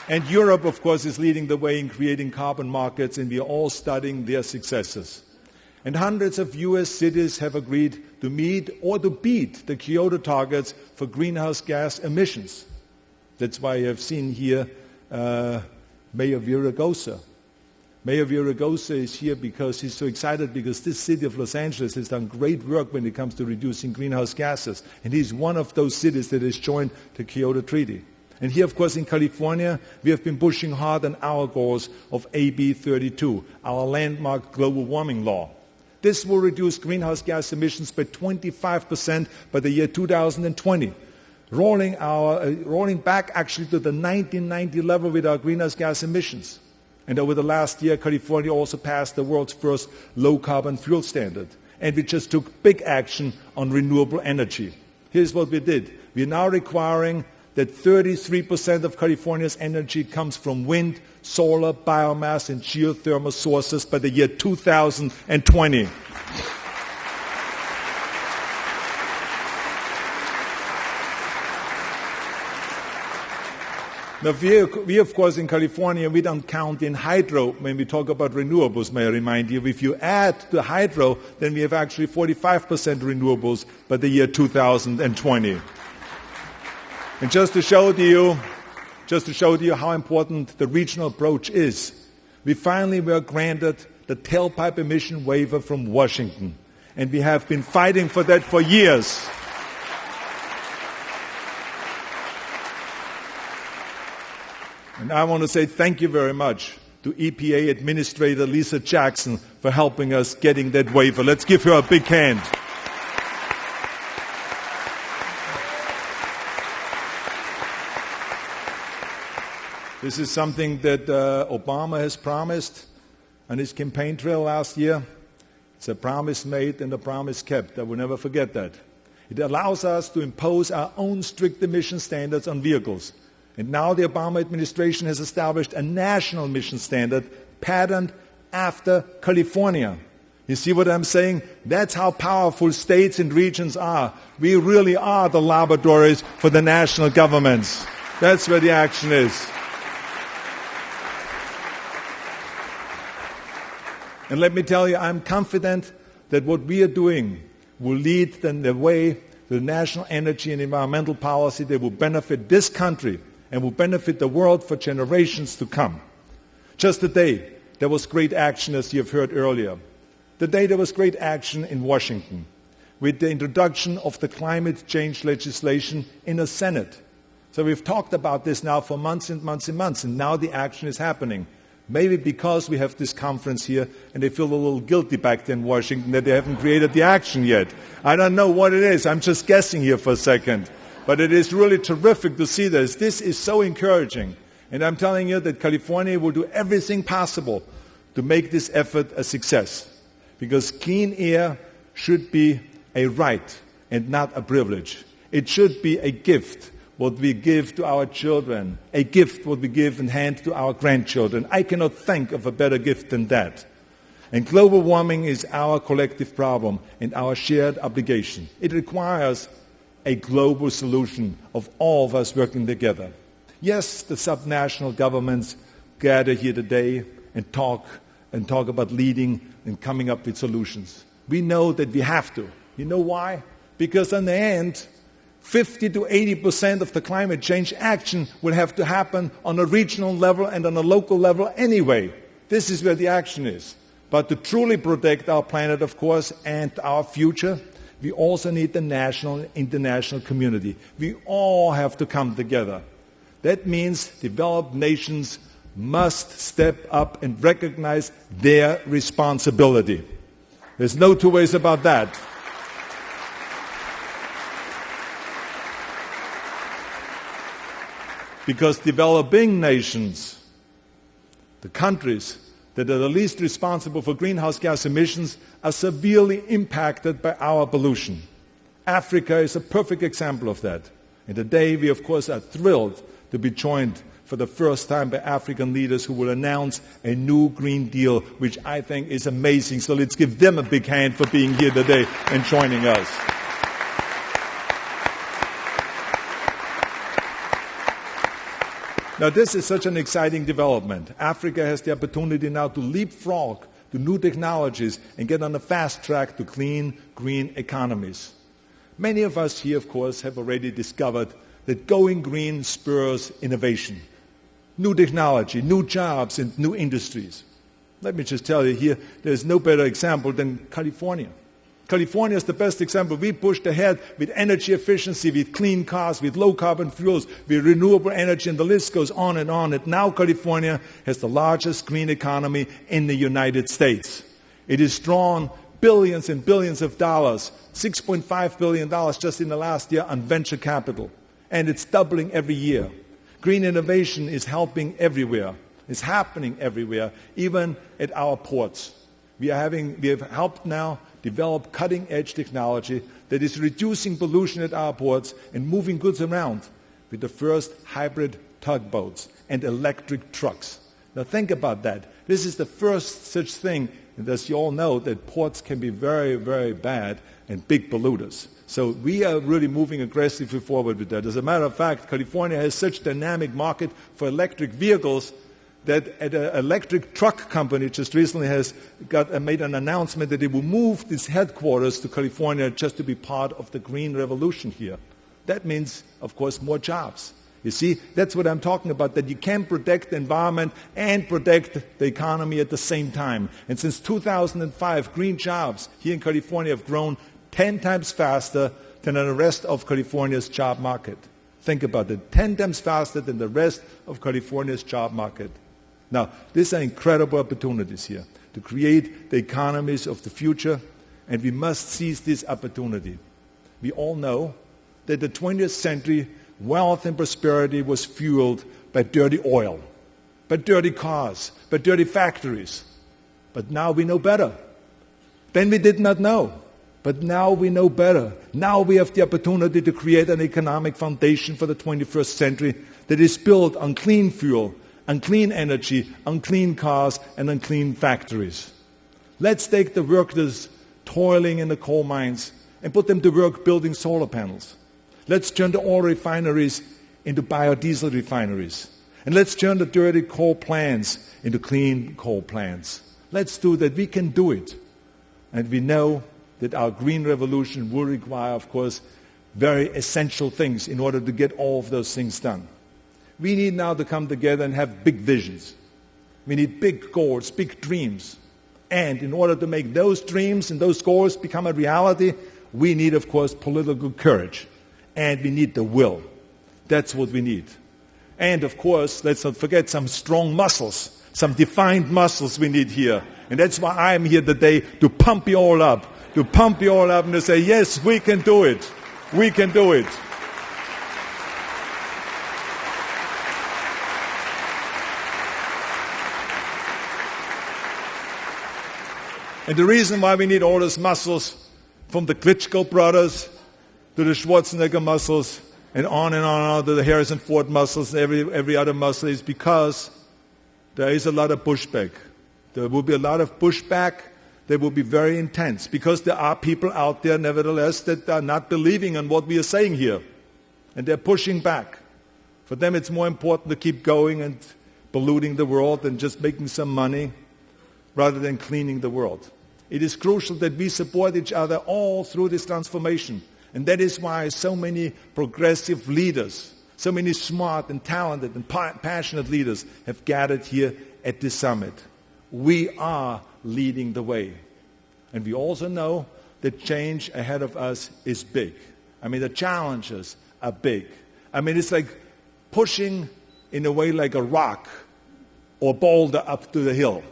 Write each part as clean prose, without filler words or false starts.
And Europe, of course, is leading the way in creating carbon markets, and we are all studying their successes. And hundreds of US cities have agreed to meet or to beat the Kyoto targets for greenhouse gas emissions. That's why you have seen here Mayor Viragosa. Mayor Viragosa is here because he's so excited because this city of Los Angeles has done great work when it comes to reducing greenhouse gases. And he's one of those cities that has joined the Kyoto Treaty. And here, of course, in California, we have been pushing hard on our goals of AB 32, our landmark global warming law. This will reduce greenhouse gas emissions by 25% by the year 2020, rolling back actually to the 1990 level with our greenhouse gas emissions. And over the last year, California also passed the world's first low-carbon fuel standard. And we just took big action on renewable energy. Here's what we did. We are now requiring that 33% of California's energy comes from wind, solar, biomass, and geothermal sources by the year 2020. Now, we, of course, in California, we don't count in hydro when we talk about renewables, may I remind you. If you add the hydro, then we have actually 45% renewables by the year 2020. And just to show you how important the regional approach is, we finally were granted the tailpipe emission waiver from Washington. And we have been fighting for that for years. And I want to say thank you very much to EPA Administrator Lisa Jackson for helping us getting that waiver. Let's give her a big hand. This is something that Obama has promised on his campaign trail last year. It's a promise made and a promise kept. I will never forget that. It allows us to impose our own strict emission standards on vehicles. And now the Obama administration has established a national emission standard patterned after California. You see what I'm saying? That's how powerful states and regions are. We really are the laboratories for the national governments. That's where the action is. And let me tell you, I'm confident that what we are doing will lead the way to the national energy and environmental policy that will benefit this country and will benefit the world for generations to come. Just today, there was great action, as you have heard earlier. Today, there was great action in Washington with the introduction of the climate change legislation in the Senate. So we've talked about this now for months and months and months, and now the action is happening. Maybe because we have this conference here and they feel a little guilty back there in Washington that they haven't created the action yet. I don't know what it is. I'm just guessing here for a second. But it is really terrific to see this. This is so encouraging. And I'm telling you that California will do everything possible to make this effort a success. Because clean air should be a right and not a privilege. It should be a gift, what we give to our children, a gift what we give and hand to our grandchildren. I cannot think of a better gift than that. And global warming is our collective problem and our shared obligation. It requires a global solution of all of us working together. Yes, the subnational governments gather here today and talk about leading and coming up with solutions. We know that we have to. You know why? Because in the end, 50 to 80% of the climate change action will have to happen on a regional level and on a local level anyway. This is where the action is. But to truly protect our planet, of course, and our future, we also need the national and international community. We all have to come together. That means developed nations must step up and recognize their responsibility. There's no two ways about that. Because developing nations, the countries that are the least responsible for greenhouse gas emissions, are severely impacted by our pollution. Africa is a perfect example of that. And today we, of course, are thrilled to be joined for the first time by African leaders who will announce a new Green Deal, which I think is amazing. So let's give them a big hand for being here today and joining us. Now, this is such an exciting development. Africa has the opportunity now to leapfrog to new technologies and get on a fast track to clean, green economies. Many of us here, of course, have already discovered that going green spurs innovation, new technology, new jobs, and new industries. Let me just tell you here, there's no better example than California. California is the best example. We pushed ahead with energy efficiency, with clean cars, with low-carbon fuels, with renewable energy, and the list goes on. And now California has the largest green economy in the United States. It has drawn billions and billions of dollars, $6.5 billion just in the last year on venture capital. And it's doubling every year. Green innovation is helping everywhere. It's happening everywhere, even at our ports. We have helped now develop cutting-edge technology that is reducing pollution at our ports and moving goods around with the first hybrid tugboats and electric trucks. Now think about that. This is the first such thing, and as you all know, that ports can be very, very bad and big polluters. So we are really moving aggressively forward with that. As a matter of fact, California has such a dynamic market for electric vehicles that an electric truck company just recently has made an announcement that it will move its headquarters to California just to be part of the green revolution here. That means, of course, more jobs. You see, that's what I'm talking about, that you can protect the environment and protect the economy at the same time. And since 2005, green jobs here in California have grown 10 times faster than the rest of California's job market. Think about it, 10 times faster than the rest of California's job market. Now, these are incredible opportunities here to create the economies of the future, and we must seize this opportunity. We all know that the 20th century wealth and prosperity was fueled by dirty oil, by dirty cars, by dirty factories. But now we know better. Then we did not know. But now we know better. Now we have the opportunity to create an economic foundation for the 21st century that is built on clean fuel, on clean energy, on clean cars, and on clean factories. Let's take the workers toiling in the coal mines and put them to work building solar panels. Let's turn the oil refineries into biodiesel refineries. And let's turn the dirty coal plants into clean coal plants. Let's do that. We can do it. And we know that our green revolution will require, of course, very essential things in order to get all of those things done. We need now to come together and have big visions. We need big goals, big dreams. And in order to make those dreams and those goals become a reality, we need, of course, political courage. And we need the will. That's what we need. And, of course, let's not forget some strong muscles, some defined muscles we need here. And that's why I'm here today, to pump you all up. To pump you all up and to say, yes, we can do it. We can do it. And the reason why we need all those muscles, from the Klitschko brothers to the Schwarzenegger muscles, and on to the Harrison Ford muscles, and every other muscle, is because there is a lot of pushback. There will be a lot of pushback that will be very intense, because there are people out there, nevertheless, that are not believing in what we are saying here. And they're pushing back. For them, it's more important to keep going and polluting the world and just making some money rather than cleaning the world. It is crucial that we support each other all through this transformation. And that is why so many progressive leaders, so many smart and talented and passionate leaders have gathered here at this summit. We are leading the way. And we also know that change ahead of us is big. I mean, the challenges are big. I mean, it's like pushing, in a way, like a rock or boulder up to the hill.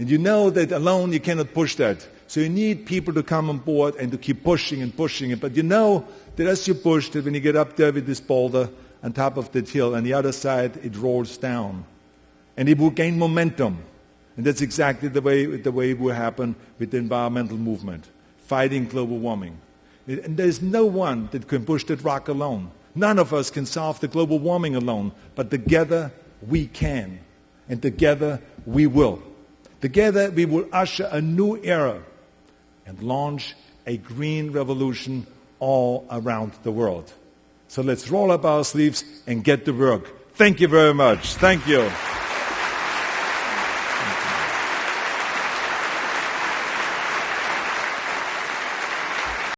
And you know that alone you cannot push that. So you need people to come on board and to keep pushing and pushing it. But you know that as you push, that when you get up there with this boulder on top of that hill, on the other side it rolls down. And it will gain momentum. And that's exactly the way it will happen with the environmental movement, fighting global warming. And there's no one that can push that rock alone. None of us can solve the global warming alone. But together we can. And together we will. Together we will usher a new era and launch a green revolution all around the world. So let's roll up our sleeves and get to work. Thank you very much. Thank you.